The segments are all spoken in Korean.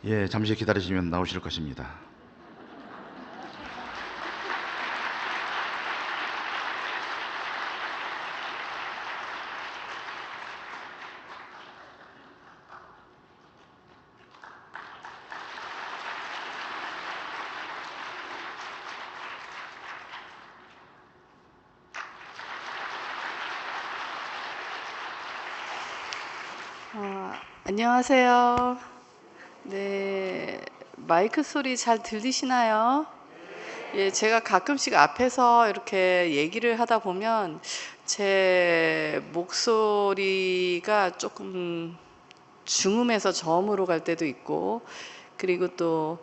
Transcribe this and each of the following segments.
예, 잠시 기다리시면 나오실 것입니다. 안녕하세요. 네, 마이크 소리 잘 들리시나요? 예, 제가 가끔씩 앞에서 이렇게 얘기를 하다 보면 제 목소리가 조금 중음에서 저음으로 갈 때도 있고, 그리고 또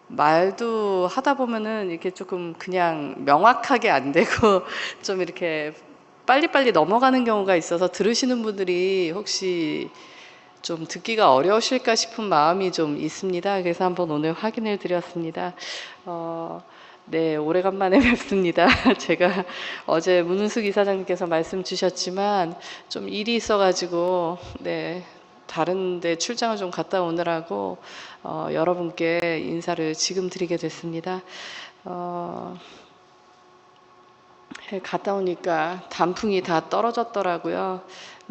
말도 하다 보면은 이렇게 조금 그냥 명확하게 안 되고 좀 이렇게 빨리빨리 넘어가는 경우가 있어서 들으시는 분들이 혹시 좀 듣기가 어려우실까 싶은 마음이 좀 있습니다. 그래서 한번 오늘 확인을 드렸습니다. 네, 오래간만에 뵙습니다. 제가 어제 문은숙 이사장님께서 말씀 주셨지만 좀 일이 있어가지고 네, 다른 데 출장을 좀 갔다 오느라고 여러분께 인사를 지금 드리게 됐습니다. 갔다 오니까 단풍이 다 떨어졌더라고요.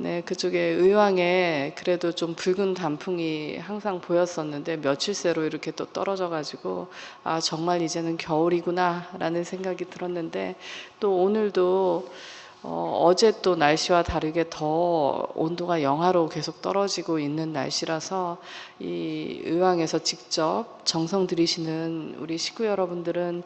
네, 그쪽에 의왕에 그래도 좀 붉은 단풍이 항상 보였었는데 며칠 새로 이렇게 또 떨어져가지고 아, 정말 이제는 겨울이구나 라는 생각이 들었는데, 또 오늘도 어제 또 날씨와 다르게 더 온도가 영하로 계속 떨어지고 있는 날씨라서 이 의왕에서 직접 정성 들이시는 우리 식구 여러분들은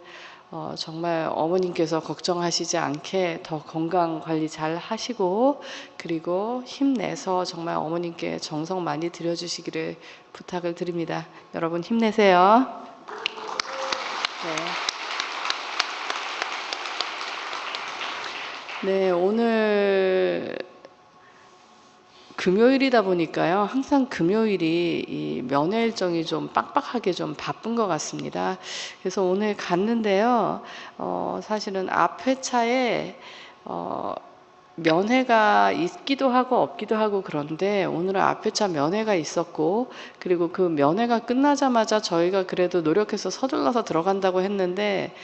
정말 어머님께서 걱정하시지 않게 더 건강 관리 잘 하시고, 그리고 힘내서 정말 어머님께 정성 많이 들여주시기를 부탁을 드립니다. 여러분 힘내세요. 네, 오늘 금요일이다 보니까요. 항상 금요일이 이 면회 일정이 좀 빡빡하게 좀 바쁜 것 같습니다. 그래서 오늘 갔는데요. 사실은 앞 회차에 면회가 있기도 하고 없기도 하고 그런데 오늘은 앞 회차 면회가 있었고, 그리고 그 면회가 끝나자마자 저희가 그래도 노력해서 서둘러서 들어간다고 했는데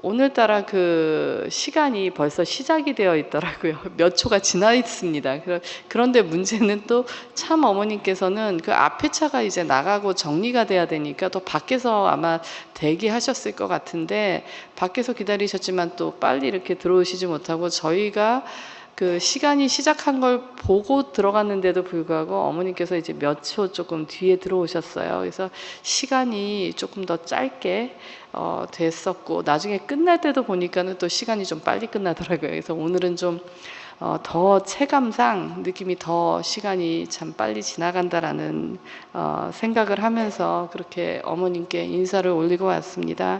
오늘따라 그 시간이 벌써 시작이 되어 있더라고요. 몇 초가 지나 있습니다. 그런데 문제는 또 참 어머님께서는 그 앞에 차가 이제 나가고 정리가 돼야 되니까 또 밖에서 아마 대기하셨을 것 같은데 밖에서 기다리셨지만 또 빨리 이렇게 들어오시지 못하고 저희가 그 시간이 시작한 걸 보고 들어갔는데도 불구하고 어머님께서 이제 몇 초 조금 뒤에 들어오셨어요. 그래서 시간이 조금 더 짧게 됐었고, 나중에 끝날 때도 보니까는 또 시간이 좀 빨리 끝나더라고요. 그래서 오늘은 좀 더 체감상 느낌이 더 시간이 참 빨리 지나간다라는 생각을 하면서 그렇게 어머님께 인사를 올리고 왔습니다.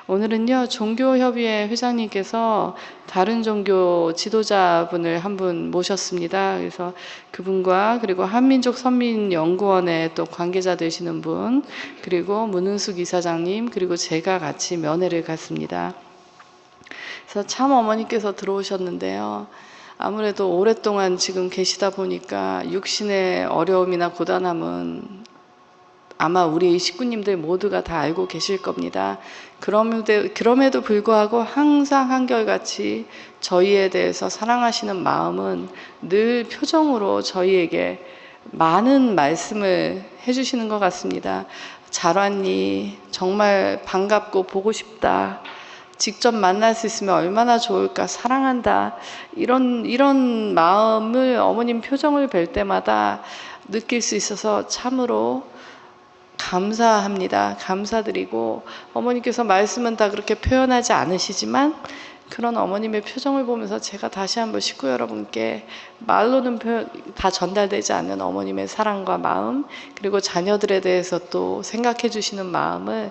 오늘은요, 종교협의회 회장님께서 다른 종교 지도자분을 한 분 모셨습니다. 그래서 그분과 그리고 한민족 선민연구원의 또 관계자 되시는 분, 그리고 문은숙 이사장님, 그리고 제가 같이 면회를 갔습니다. 그래서 참 어머니께서 들어오셨는데요. 아무래도 오랫동안 지금 계시다 보니까 육신의 어려움이나 고단함은 아마 우리 식구님들 모두가 다 알고 계실 겁니다. 그럼에도 불구하고 항상 한결같이 저희에 대해서 사랑하시는 마음은 늘 표정으로 저희에게 많은 말씀을 해주시는 것 같습니다. 잘 왔니? 정말 반갑고 보고 싶다. 직접 만날 수 있으면 얼마나 좋을까, 사랑한다, 이런 마음을 어머님 표정을 뵐 때마다 느낄 수 있어서 참으로 감사합니다. 감사드리고, 어머님께서 말씀은 다 그렇게 표현하지 않으시지만 그런 어머님의 표정을 보면서 제가 다시 한번 식구 여러분께 말로는 다 전달되지 않는 어머님의 사랑과 마음, 그리고 자녀들에 대해서 또 생각해 주시는 마음을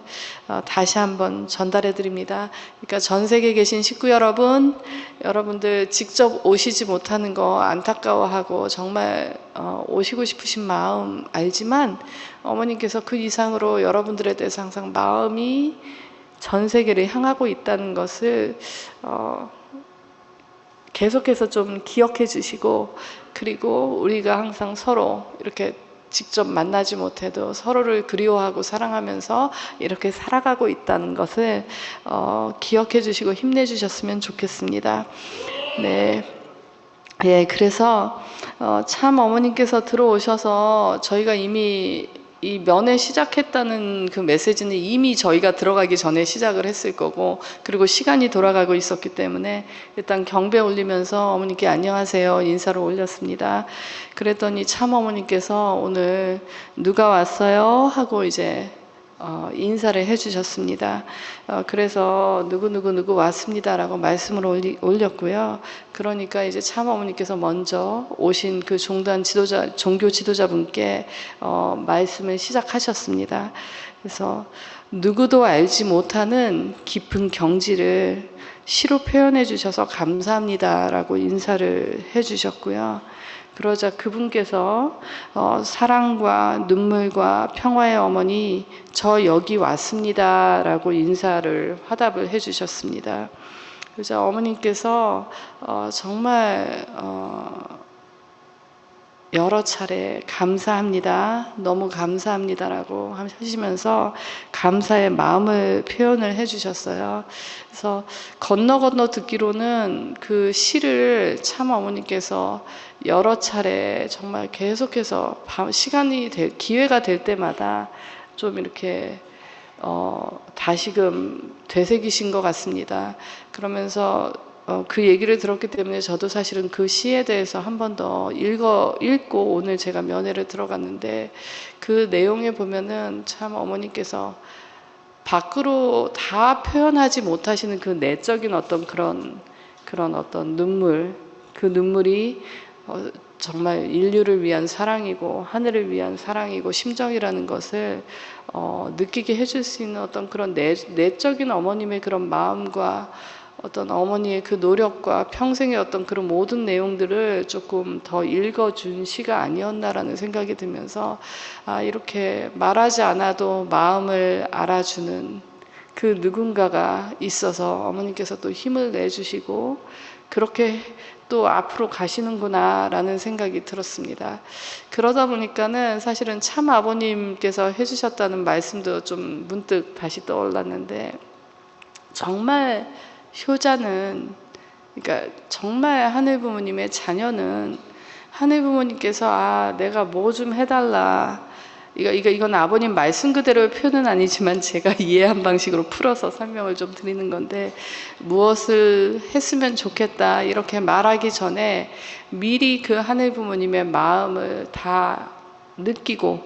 다시 한번 전달해 드립니다. 그러니까 전 세계에 계신 식구 여러분들 직접 오시지 못하는 거 안타까워하고 정말 오시고 싶으신 마음 알지만 어머님께서 그 이상으로 여러분들에 대해서 항상 마음이 전 세계를 향하고 있다는 것을 계속해서 좀 기억해 주시고, 그리고 우리가 항상 서로 이렇게 직접 만나지 못해도 서로를 그리워하고 사랑하면서 이렇게 살아가고 있다는 것을 기억해 주시고 힘내 주셨으면 좋겠습니다. 네. 예, 그래서 참 어머님께서 들어오셔서 저희가 이미 이 면회 시작했다는 그 메시지는 이미 저희가 들어가기 전에 시작을 했을 거고, 그리고 시간이 돌아가고 있었기 때문에 일단 경배 올리면서 어머니께 안녕하세요 인사를 올렸습니다. 그랬더니 참 어머니께서 오늘 누가 왔어요 하고 이제 인사를 해주셨습니다. 그래서 누구 왔습니다라고 말씀을 올렸고요. 그러니까 이제 참 어머니께서 먼저 오신 그 종교 지도자분께 말씀을 시작하셨습니다. 그래서 누구도 알지 못하는 깊은 경지를 시로 표현해 주셔서 감사합니다라고 인사를 해주셨고요. 그러자 그분께서 사랑과 눈물과 평화의 어머니 저 여기 왔습니다 라고 인사를 화답을 해주셨습니다. 그러자 어머님께서 정말 여러 차례 감사합니다, 너무 감사합니다라고 하시면서 감사의 마음을 표현을 해주셨어요. 그래서 건너 듣기로는 그 시를 참 어머니께서 여러 차례 정말 계속해서 기회가 될 때마다 좀 이렇게 다시금 되새기신 것 같습니다. 그러면서 그 얘기를 들었기 때문에 저도 사실은 그 시에 대해서 한 번 더 읽고 오늘 제가 면회를 들어갔는데, 그 내용에 보면은 참 어머니께서 밖으로 다 표현하지 못하시는 그 내적인 어떤 그런 어떤 눈물, 그 눈물이 정말 인류를 위한 사랑이고 하늘을 위한 사랑이고 심정이라는 것을 느끼게 해줄 수 있는 어떤 그런 내적인 어머님의 그런 마음과 어떤 어머니의 그 노력과 평생의 어떤 그런 모든 내용들을 조금 더 읽어준 시가 아니었나라는 생각이 들면서, 이렇게 말하지 않아도 마음을 알아주는 그 누군가가 있어서 어머니께서 또 힘을 내주시고 그렇게 또 앞으로 가시는구나 라는 생각이 들었습니다. 그러다 보니까는 사실은 참 아버님께서 해주셨다는 말씀도 좀 문득 다시 떠올랐는데, 정말 효자는, 그러니까 정말 하늘 부모님의 자녀는 하늘 부모님께서 내가 뭐 좀 해달라, 이건 아버님 말씀 그대로의 표현은 아니지만 제가 이해한 방식으로 풀어서 설명을 좀 드리는 건데, 무엇을 했으면 좋겠다 이렇게 말하기 전에 미리 그 하늘 부모님의 마음을 다 느끼고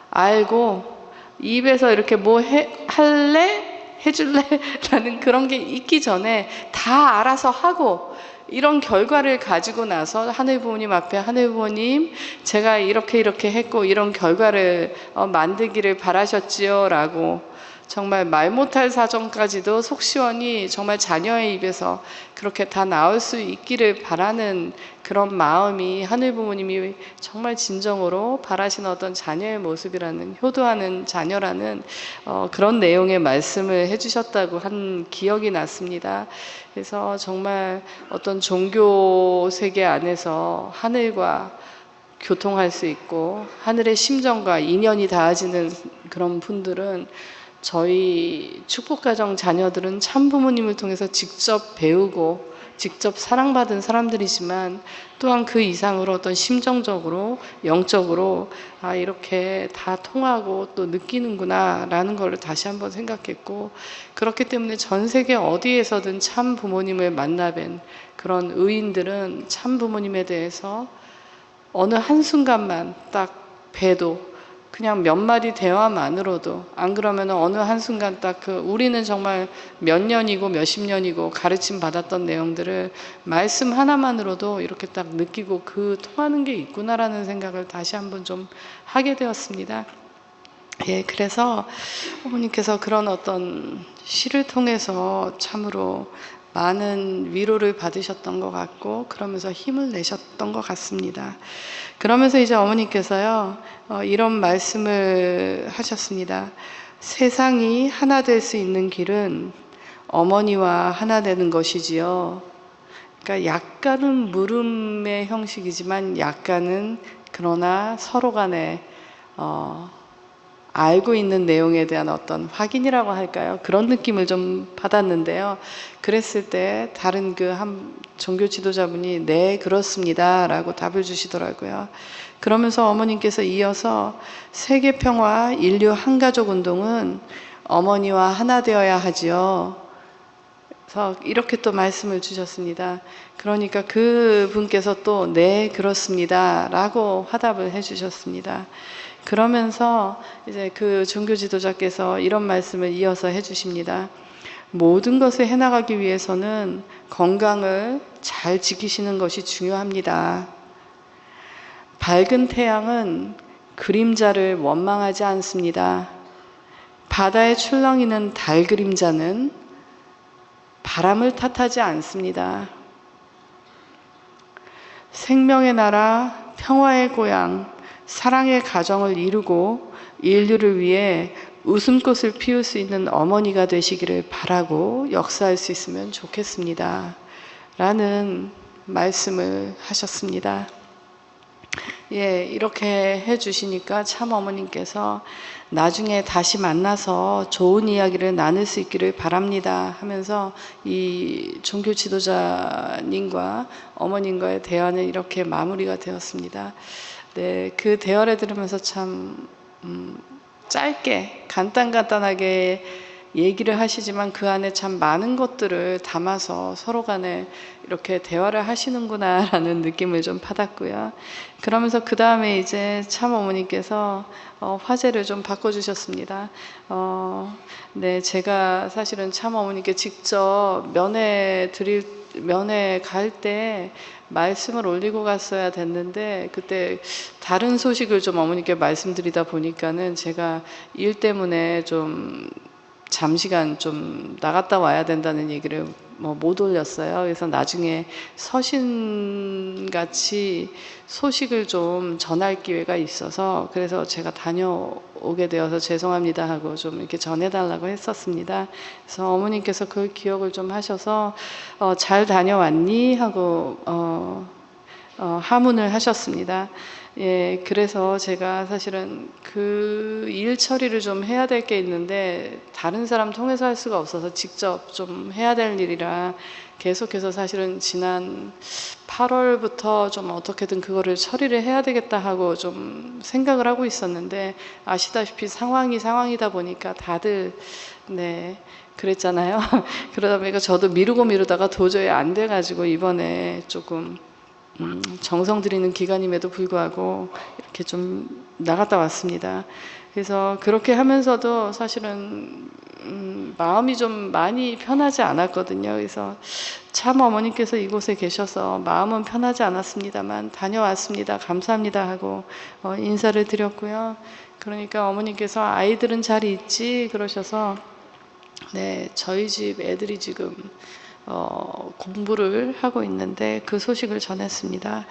알고, 입에서 이렇게 뭐 할래? 해줄래? 라는 그런 게 있기 전에 다 알아서 하고, 이런 결과를 가지고 나서 하늘 부모님 앞에 하늘 부모님 제가 이렇게 했고 이런 결과를 만들기를 바라셨지요 라고 정말 말 못할 사정까지도 속 시원히 정말 자녀의 입에서 그렇게 다 나올 수 있기를 바라는 그런 마음이 하늘 부모님이 정말 진정으로 바라시는 어떤 자녀의 모습이라는, 효도하는 자녀라는 그런 내용의 말씀을 해주셨다고 한 기억이 났습니다. 그래서 정말 어떤 종교 세계 안에서 하늘과 교통할 수 있고 하늘의 심정과 인연이 닿아지는 그런 분들은, 저희 축복가정 자녀들은 참 부모님을 통해서 직접 배우고 직접 사랑받은 사람들이지만, 또한 그 이상으로 어떤 심정적으로 영적으로 이렇게 다 통하고 또 느끼는구나 라는 걸 다시 한번 생각했고, 그렇기 때문에 전 세계 어디에서든 참 부모님을 만나뵌 그런 의인들은 참 부모님에 대해서 어느 한순간만 딱 봬도, 그냥 몇 마디 대화만으로도, 안 그러면 어느 한순간 딱 우리는 정말 몇 년이고 몇십 년이고 가르침 받았던 내용들을 말씀 하나만으로도 이렇게 딱 느끼고 그 통하는 게 있구나라는 생각을 다시 한번 좀 하게 되었습니다. 예, 그래서 어머님께서 그런 어떤 시를 통해서 참으로 많은 위로를 받으셨던 것 같고, 그러면서 힘을 내셨던 것 같습니다. 그러면서 이제 어머니께서요, 이런 말씀을 하셨습니다. 세상이 하나 될 수 있는 길은 어머니와 하나 되는 것이지요. 그러니까 약간은 물음의 형식이지만 약간은 그러나 서로 간에 알고 있는 내용에 대한 어떤 확인이라고 할까요? 그런 느낌을 좀 받았는데요. 그랬을 때 다른 그 한 종교 지도자분이 네, 그렇습니다 라고 답을 주시더라고요. 그러면서 어머님께서 이어서 세계 평화 인류 한가족 운동은 어머니와 하나 되어야 하지요. 그래서 이렇게 또 말씀을 주셨습니다. 그러니까 그 분께서 또 네, 그렇습니다 라고 화답을 해 주셨습니다. 그러면서 이제 그 종교 지도자께서 이런 말씀을 이어서 해 주십니다. 모든 것을 해나가기 위해서는 건강을 잘 지키시는 것이 중요합니다. 밝은 태양은 그림자를 원망하지 않습니다. 바다에 출렁이는 달 그림자는 바람을 탓하지 않습니다. 생명의 나라, 평화의 고향, 사랑의 가정을 이루고 인류를 위해 웃음꽃을 피울 수 있는 어머니가 되시기를 바라고 역사할 수 있으면 좋겠습니다. 라는 말씀을 하셨습니다. 예, 이렇게 해주시니까 참 어머님께서 나중에 다시 만나서 좋은 이야기를 나눌 수 있기를 바랍니다 하면서 이 종교 지도자님과 어머님과의 대화는 이렇게 마무리가 되었습니다. 네, 그 대화를 들으면서 참 짧게 간단하게 얘기를 하시지만 그 안에 참 많은 것들을 담아서 서로 간에 이렇게 대화를 하시는구나 라는 느낌을 좀 받았고요. 그러면서 그 다음에 이제 참 어머니께서 화제를 좀 바꿔주셨습니다. 네, 제가 사실은 참 어머니께 직접 면회 갈 때 말씀을 올리고 갔어야 됐는데 그때 다른 소식을 좀 어머니께 말씀드리다 보니까는 제가 일 때문에 좀 잠시간 좀 나갔다 와야 된다는 얘기를 못 올렸어요. 그래서 나중에 서신같이 소식을 좀 전할 기회가 있어서 그래서 제가 다녀오게 되어서 죄송합니다 하고 좀 이렇게 전해달라고 했었습니다. 그래서 어머님께서 그 기억을 좀 하셔서 잘 다녀왔니? 하고 하문을 하셨습니다. 예, 그래서 제가 사실은 그 일 처리를 좀 해야 될 게 있는데 다른 사람 통해서 할 수가 없어서 직접 좀 해야 될 일이라 계속해서 사실은 지난 8월부터 좀 어떻게든 그거를 처리를 해야 되겠다 하고 좀 생각을 하고 있었는데 아시다시피 상황이다 보니까 다들 네, 그랬잖아요. 그러다 보니까 저도 미루다가 도저히 안 돼가지고 이번에 조금 정성 들이는 기간임에도 불구하고 이렇게 좀 나갔다 왔습니다. 그래서 그렇게 하면서도 사실은 마음이 좀 많이 편하지 않았거든요. 그래서 참 어머님께서 이곳에 계셔서 마음은 편하지 않았습니다만 다녀왔습니다. 감사합니다 하고 인사를 드렸고요. 그러니까 어머님께서 아이들은 잘 있지? 그러셔서 네, 저희 집 애들이 지금 공부를 하고 있는데 그 소식을 전했습니다.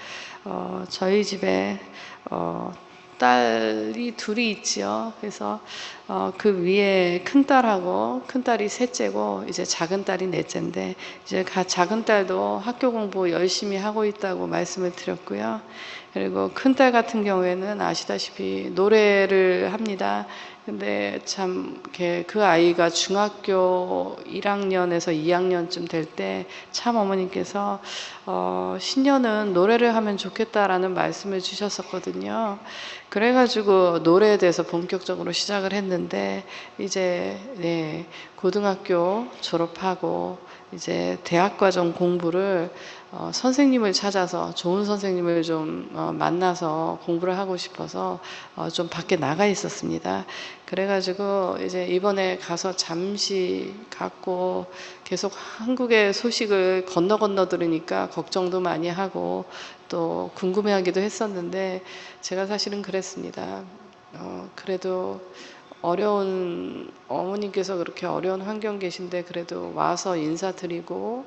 저희 집에 딸이 둘이 있지요. 그래서 그 위에 큰딸이 셋째고 이제 작은 딸이 넷째인데 이제 작은 딸도 학교 공부 열심히 하고 있다고 말씀을 드렸고요. 그리고 큰딸 같은 경우에는 아시다시피 노래를 합니다. 근데 참 그 아이가 중학교 1학년에서 2학년쯤 될 때 참 어머님께서 신년은 노래를 하면 좋겠다라는 말씀을 주셨었거든요. 그래가지고 노래에 대해서 본격적으로 시작을 했는데 이제 네, 고등학교 졸업하고 이제 대학과정 공부를 선생님을 찾아서 좋은 선생님을 좀 만나서 공부를 하고 싶어서 좀 밖에 나가 있었습니다. 그래가지고 이제 이번에 가서 잠시 갔고 계속 한국의 소식을 건너 들으니까 걱정도 많이 하고 또 궁금해하기도 했었는데 제가 사실은 그랬습니다. 그래도 어머님께서 그렇게 어려운 환경 계신데 그래도 와서 인사드리고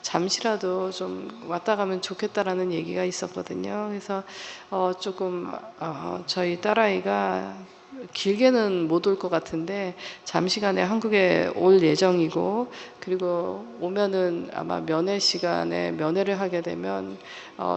잠시라도 좀 왔다 가면 좋겠다라는 얘기가 있었거든요. 그래서 조금 저희 딸아이가 길게는 못 올 것 같은데 잠시간에 한국에 올 예정이고, 그리고 오면은 아마 면회 시간에 면회를 하게 되면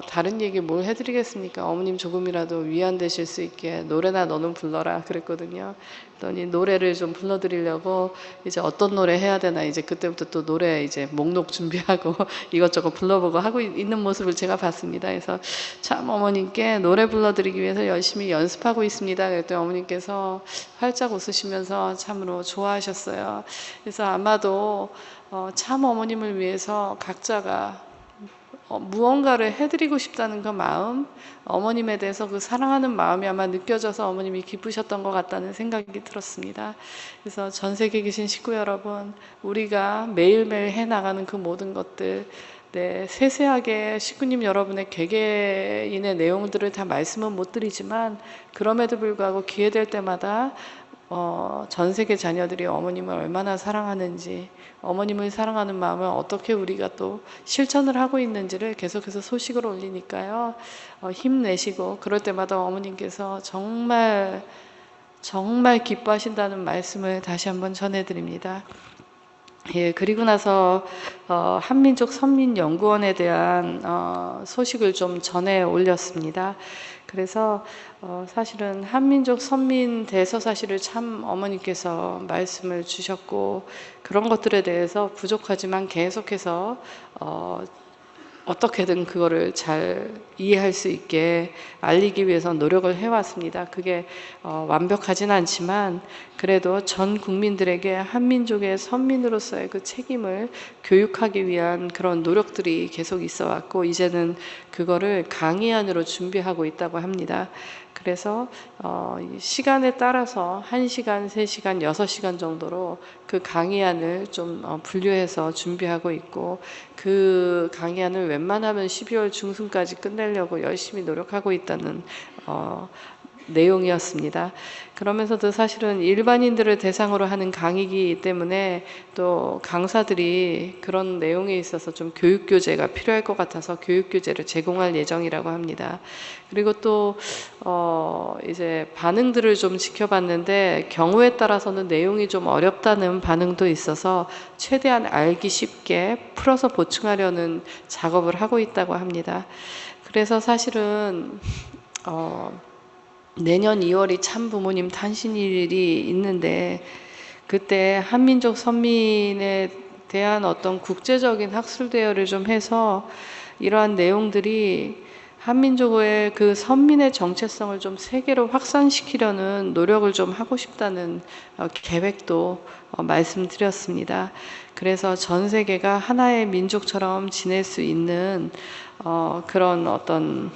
다른 얘기 뭘 해드리겠습니까? 어머님 조금이라도 위안되실 수 있게 노래나 너는 불러라 그랬거든요. 그랬더니 노래를 좀 불러드리려고 이제 어떤 노래 해야 되나 이제 그때부터 또 노래 이제 목록 준비하고 이것저것 불러보고 하고 있는 모습을 제가 봤습니다. 그래서 참 어머님께 노래 불러드리기 위해서 열심히 연습하고 있습니다. 그랬더니 어머님께서 활짝 웃으시면서 참으로 좋아하셨어요. 그래서 아마도 참 어머님을 위해서 각자가 무언가를 해드리고 싶다는 그 마음, 어머님에 대해서 그 사랑하는 마음이 아마 느껴져서 어머님이 기쁘셨던 것 같다는 생각이 들었습니다. 그래서 전 세계에 계신 식구 여러분, 우리가 매일매일 해나가는 그 모든 것들, 네, 세세하게 식구님 여러분의 개개인의 내용들을 다 말씀은 못 드리지만 그럼에도 불구하고 기회될 때마다 전 세계 자녀들이 어머님을 얼마나 사랑하는지, 어머님을 사랑하는 마음을 어떻게 우리가 또 실천을 하고 있는지를 계속해서 소식을 올리니까요. 힘내시고 그럴 때마다 어머님께서 정말 정말 기뻐하신다는 말씀을 다시 한번 전해드립니다. 예, 그리고 나서 한민족 선민연구원에 대한 소식을 좀 전해 올렸습니다. 그래서 사실은 한민족 선민 대서사실을 참 어머니께서 말씀을 주셨고, 그런 것들에 대해서 부족하지만 계속해서 어떻게든 그거를 잘 이해할 수 있게 알리기 위해서 노력을 해왔습니다. 그게 완벽하진 않지만 그래도 전 국민들에게 한민족의 선민으로서의 그 책임을 교육하기 위한 그런 노력들이 계속 있어 왔고, 이제는 그거를 강의안으로 준비하고 있다고 합니다. 그래서 시간에 따라서 1시간, 3시간, 6시간 정도로 그 강의안을 좀 분류해서 준비하고 있고, 그 강의안을 웬만하면 12월 중순까지 끝내려고 열심히 노력하고 있다는 내용이었습니다. 그러면서도 사실은 일반인들을 대상으로 하는 강의이기 때문에 또 강사들이 그런 내용에 있어서 좀 교육교재가 필요할 것 같아서 교육교재를 제공할 예정이라고 합니다. 그리고 또 이제 반응들을 좀 지켜봤는데 경우에 따라서는 내용이 좀 어렵다는 반응도 있어서 최대한 알기 쉽게 풀어서 보충하려는 작업을 하고 있다고 합니다. 그래서 사실은 내년 2월이 참 부모님 탄신일이 있는데, 그때 한민족 선민에 대한 어떤 국제적인 학술 대회를 좀 해서 이러한 내용들이 한민족의 그 선민의 정체성을 좀 세계로 확산시키려는 노력을 좀 하고 싶다는 계획도 말씀드렸습니다. 그래서 전 세계가 하나의 민족처럼 지낼 수 있는 그런 어떤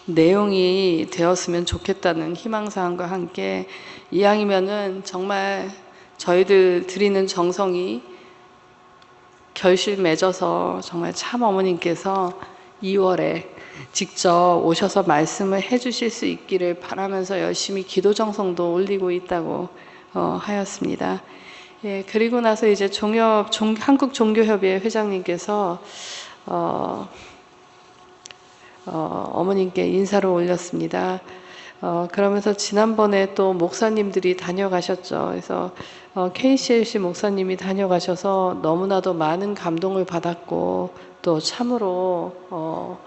내용이 되었으면 좋겠다는 희망사항과 함께, 이왕이면은 정말 저희들 드리는 정성이 결실 맺어서 정말 참 어머님께서 2월에 직접 오셔서 말씀을 해주실 수 있기를 바라면서 열심히 기도 정성도 올리고 있다고 하였습니다. 예, 그리고 나서 이제 한국종교협의회 회장님께서 어머님께 인사를 올렸습니다. 그러면서 지난번에 또 목사님들이 다녀가셨죠. 그래서 KCLC 목사님이 다녀가셔서 너무나도 많은 감동을 받았고, 또 참으로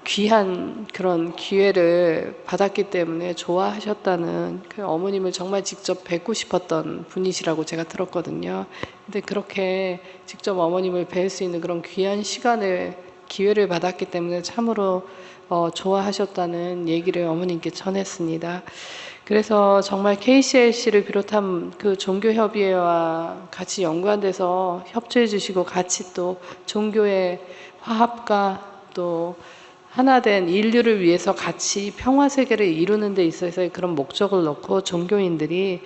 귀한 그런 기회를 받았기 때문에 좋아하셨다는, 그 어머님을 정말 직접 뵙고 싶었던 분이시라고 제가 들었거든요. 근데 그렇게 직접 어머님을 뵐 수 있는 그런 귀한 기회를 받았기 때문에 참으로 좋아하셨다는 얘기를 어머님께 전했습니다. 그래서 정말 KCLC를 비롯한 그 종교협의회와 같이 연관돼서 협조해 주시고, 같이 또 종교의 화합과 또 하나된 인류를 위해서 같이 평화세계를 이루는 데 있어서의 그런 목적을 놓고 종교인들이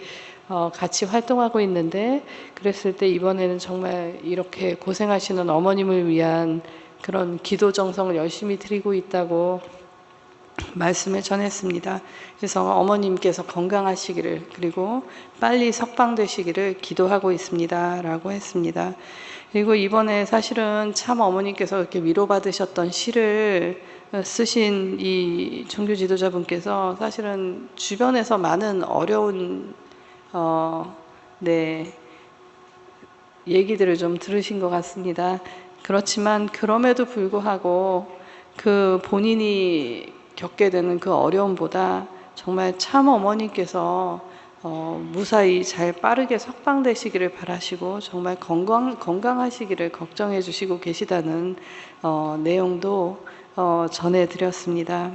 같이 활동하고 있는데, 그랬을 때 이번에는 정말 이렇게 고생하시는 어머님을 위한 그런 기도 정성을 열심히 드리고 있다고 말씀을 전했습니다. 그래서 어머님께서 건강하시기를, 그리고 빨리 석방되시기를 기도하고 있습니다 라고 했습니다. 그리고 이번에 사실은 참 어머님께서 이렇게 위로받으셨던 시를 쓰신 이 종교 지도자분께서 사실은 주변에서 많은 어려운 네, 얘기들을 좀 들으신 것 같습니다. 그렇지만 그럼에도 불구하고 그 본인이 겪게 되는 그 어려움보다 정말 참 어머니께서 무사히 잘 빠르게 석방되시기를 바라시고 정말 건강하시기를 걱정해 주시고 계시다는 내용도 전해드렸습니다.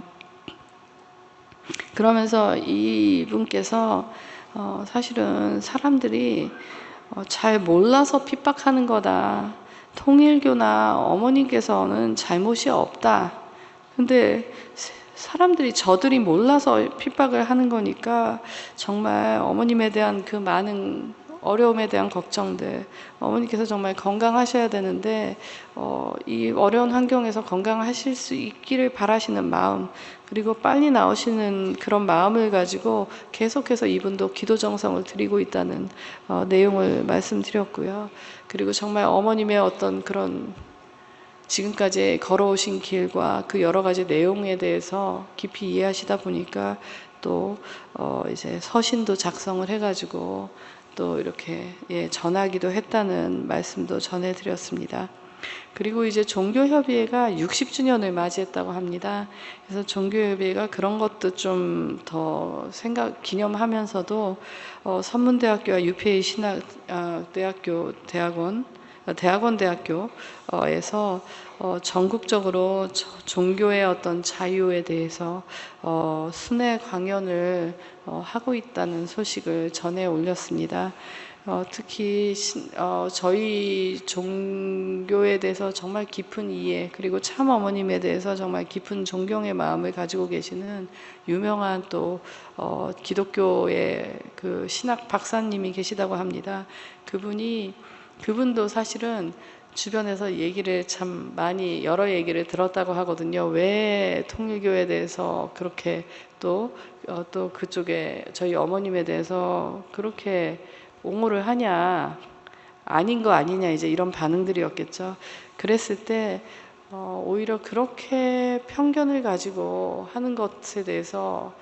그러면서 이분께서 사실은 사람들이 잘 몰라서 핍박하는 거다. 통일교나 어머니께서는 잘못이 없다. 근데 사람들이 저들이 몰라서 핍박을 하는 거니까 정말 어머님에 대한 그 많은 어려움에 대한 걱정들, 어머니께서 정말 건강하셔야 되는데 이 어려운 환경에서 건강하실 수 있기를 바라시는 마음, 그리고 빨리 나오시는 그런 마음을 가지고 계속해서 이분도 기도 정성을 드리고 있다는 내용을 말씀드렸고요. 그리고 정말 어머님의 어떤 그런 지금까지 걸어오신 길과 그 여러 가지 내용에 대해서 깊이 이해하시다 보니까 또 이제 서신도 작성을 해가지고 또 이렇게 전하기도 했다는 말씀도 전해드렸습니다. 그리고 이제 종교협의회가 60주년을 맞이했다고 합니다. 그래서 종교협의회가 그런 것도 좀 더 기념하면서도 선문대학교와 UPA 신학대학교 대학원대학교에서 전국적으로 종교의 어떤 자유에 대해서 순회 강연을 하고 있다는 소식을 전해 올렸습니다. 특히 저희 종교에 대해서 정말 깊은 이해, 그리고 참 어머님에 대해서 정말 깊은 존경의 마음을 가지고 계시는 유명한 또 기독교의 그 신학 박사님이 계시다고 합니다. 그분도 사실은 주변에서 얘기를 참 많이 여러 얘기를 들었다고 하거든요. 왜 통일교에 대해서 그렇게 또 그쪽에 저희 어머님에 대해서 그렇게 옹호를 하냐, 아닌 거 아니냐, 이제 이런 반응들이었겠죠. 그랬을 때 오히려 그렇게 편견을 가지고 하는 것에 대해서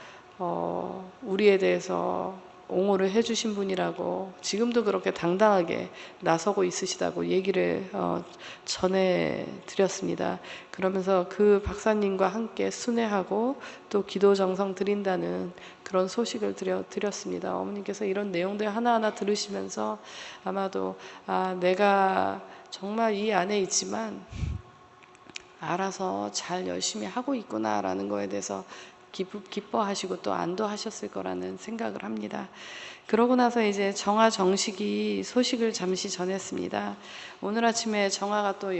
우리에 대해서 옹호를 해주신 분이라고, 지금도 그렇게 당당하게 나서고 있으시다고 얘기를 전해드렸습니다. 그러면서 그 박사님과 함께 순회하고 또 기도 정성 드린다는 그런 소식을 드렸습니다. 어머님께서 이런 내용들 하나하나 들으시면서 아마도 내가 정말 이 안에 있지만 알아서 잘 열심히 하고 있구나라는 거에 대해서 기뻐하시고 또 안도하셨을 거라는 생각을 합니다. 그러고 나서 이제 정화 정식이 소식을 잠시 전했습니다. 오늘 아침에 정화가 또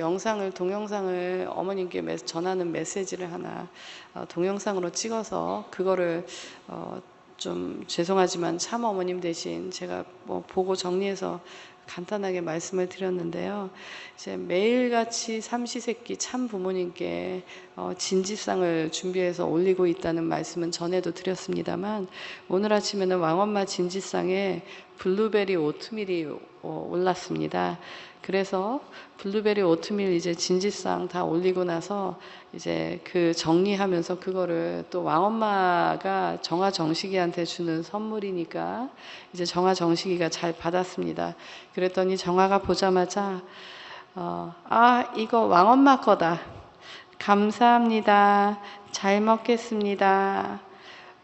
동영상을 어머님께 전하는 메시지를 하나 동영상으로 찍어서 그거를 좀 죄송하지만 참 어머님 대신 제가 보고 정리해서 간단하게 말씀을 드렸는데요. 이제 매일같이 삼시세끼 참 부모님께 진지상을 준비해서 올리고 있다는 말씀은 전에도 드렸습니다만, 오늘 아침에는 왕엄마 진지상에 블루베리 오트밀이 올랐습니다. 그래서 블루베리 오트밀 이제 진지상 다 올리고 나서 이제 그 정리하면서 그거를 또 왕엄마가 정화 정식이한테 주는 선물이니까 이제 정화 정식이가 잘 받았습니다. 그랬더니 정화가 보자마자 이거 왕엄마 거다. 감사합니다. 잘 먹겠습니다.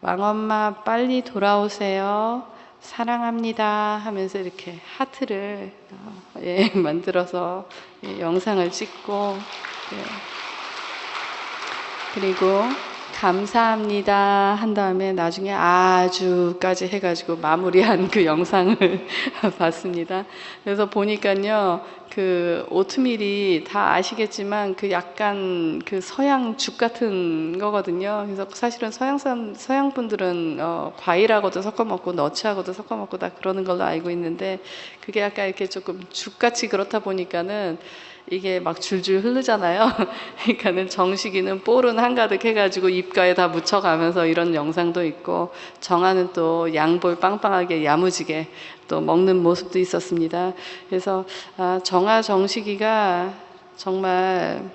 왕엄마 빨리 돌아오세요. 사랑합니다 하면서 이렇게 하트를 만들어서 영상을 찍고 그리고 감사합니다 한 다음에 나중에 아주까지 해가지고 마무리한 그 영상을 봤습니다. 그래서 보니까요, 그 오트밀이 다 아시겠지만 그 약간 그 서양 죽 같은 거거든요. 그래서 사실은 서양 분들은 과일하고도 섞어 먹고 너츠하고도 섞어 먹고 다 그러는 걸로 알고 있는데, 그게 약간 이렇게 조금 죽같이 그렇다 보니까는 이게 막 줄줄 흐르잖아요. 그러니까는 정식이는 볼은 한가득 해가지고 입가에 다 묻혀가면서 이런 영상도 있고, 정아는 또 양볼 빵빵하게 야무지게 또 먹는 모습도 있었습니다. 그래서 정아 정식이가 정말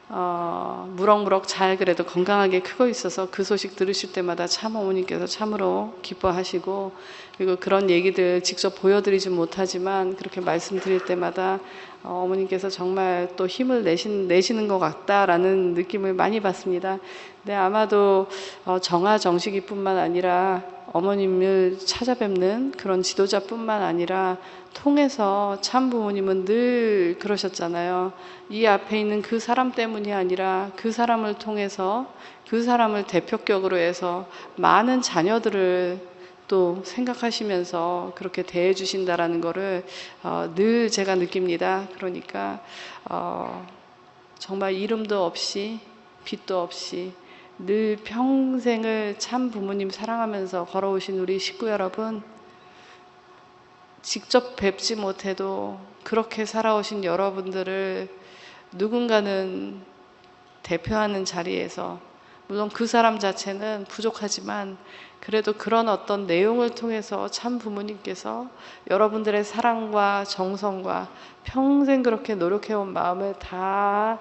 무럭무럭 잘 그래도 건강하게 크고 있어서 그 소식 들으실 때마다 참 어머니께서 참으로 기뻐하시고, 그리고 그런 얘기들 직접 보여드리진 못하지만 그렇게 말씀드릴 때마다 어머니께서 정말 또 힘을 내시는 것 같다라는 느낌을 많이 받습니다. 근데 아마도 정시기뿐만 아니라 어머님을 찾아뵙는 그런 지도자뿐만 아니라 통해서 참 부모님은 늘 그러셨잖아요. 이 앞에 있는 그 사람 때문이 아니라 그 사람을 통해서, 그 사람을 대표격으로 해서 많은 자녀들을 또 생각하시면서 그렇게 대해 주신다라는 거를 늘 제가 느낍니다. 그러니까 정말 이름도 없이 빛도 없이 늘 평생을 참 부모님 사랑하면서 걸어오신 우리 식구 여러분, 직접 뵙지 못해도 그렇게 살아오신 여러분들을 누군가는 대표하는 자리에서, 물론 그 사람 자체는 부족하지만 그래도 그런 어떤 내용을 통해서 참 부모님께서 여러분들의 사랑과 정성과 평생 그렇게 노력해온 마음을 다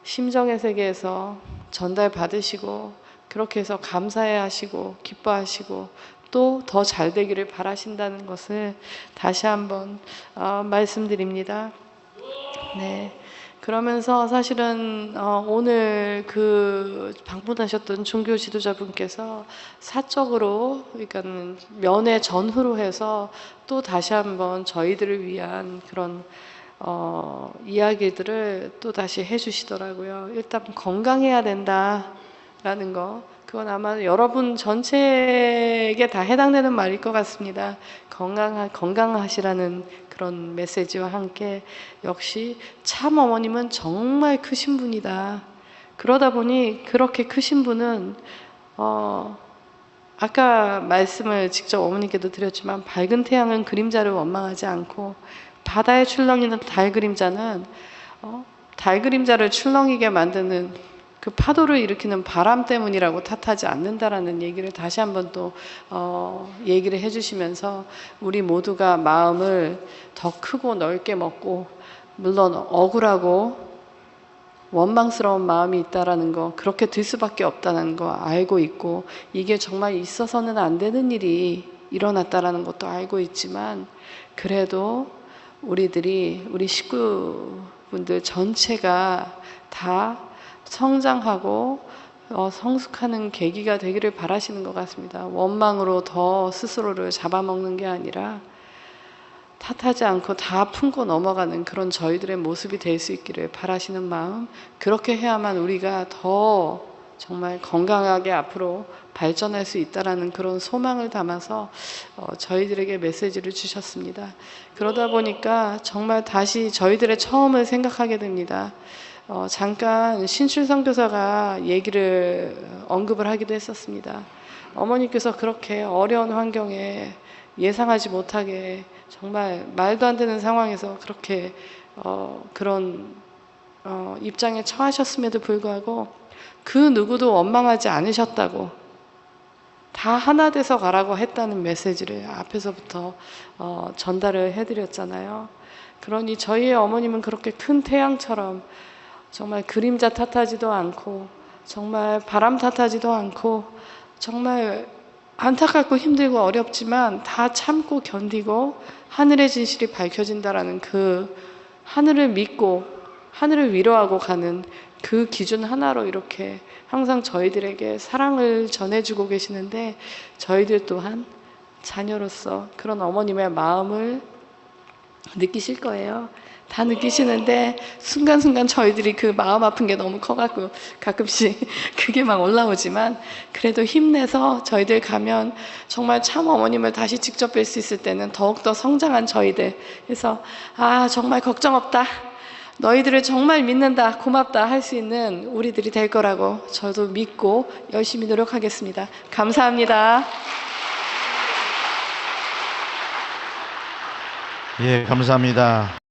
심정의 세계에서 전달받으시고, 그렇게 해서 감사해 하시고 기뻐하시고 또 더 잘 되기를 바라신다는 것을 다시 한번 말씀드립니다. 네. 그러면서 사실은 오늘 그 방문하셨던 종교 지도자분께서 사적으로, 그러니까 면회 전후로 해서 또 다시 한번 저희들을 위한 그런 이야기들을 또 다시 해주시더라고요. 일단 건강해야 된다라는 거, 그건 아마 여러분 전체에게 다 해당되는 말일 것 같습니다. 건강하시라는 그런 메시지와 함께 역시 참 어머님은 정말 크신 분이다. 그러다 보니 그렇게 크신 분은 아까 말씀을 직접 어머니께도 드렸지만, 밝은 태양은 그림자를 원망하지 않고 바다에 출렁이는 달 그림자는 달 그림자를 출렁이게 만드는 그 파도를 일으키는 바람 때문이라고 탓하지 않는다라는 얘기를 다시 한번 또 얘기를 해주시면서 우리 모두가 마음을 더 크고 넓게 먹고, 물론 억울하고 원망스러운 마음이 있다라는 거, 그렇게 될 수밖에 없다는 거 알고 있고, 이게 정말 있어서는 안 되는 일이 일어났다라는 것도 알고 있지만, 그래도 우리 식구분들 전체가 다 성장하고 성숙하는 계기가 되기를 바라시는 것 같습니다. 원망으로 더 스스로를 잡아먹는 게 아니라 탓하지 않고 다 품고 넘어가는 그런 저희들의 모습이 될 수 있기를 바라시는 마음, 그렇게 해야만 우리가 더 정말 건강하게 앞으로 발전할 수 있다라는 그런 소망을 담아서 저희들에게 메시지를 주셨습니다. 그러다 보니까 정말 다시 저희들의 처음을 생각하게 됩니다. 잠깐 신출성 교사가 언급을 하기도 했었습니다. 어머니께서 그렇게 어려운 환경에 예상하지 못하게 정말 말도 안 되는 상황에서 그렇게 그런 입장에 처하셨음에도 불구하고 그 누구도 원망하지 않으셨다고, 다 하나 돼서 가라고 했다는 메시지를 앞에서부터 전달을 해드렸잖아요. 그러니 저희의 어머님은 그렇게 큰 태양처럼 정말 그림자 탓하지도 않고 정말 바람 탓하지도 않고, 정말 안타깝고 힘들고 어렵지만 다 참고 견디고 하늘의 진실이 밝혀진다라는 그 하늘을 믿고 하늘을 위로하고 가는 그 기준 하나로 이렇게 항상 저희들에게 사랑을 전해주고 계시는데, 저희들 또한 자녀로서 그런 어머님의 마음을 느끼실 거예요. 다 느끼시는데 순간순간 저희들이 그 마음 아픈 게 너무 커갖고 가끔씩 그게 막 올라오지만, 그래도 힘내서 저희들 가면 정말 참 어머님을 다시 직접 뵐 수 있을 때는 더욱더 성장한 저희들, 그래서 정말 걱정 없다, 너희들을 정말 믿는다, 고맙다 할 수 있는 우리들이 될 거라고 저도 믿고 열심히 노력하겠습니다. 감사합니다. 예, 감사합니다.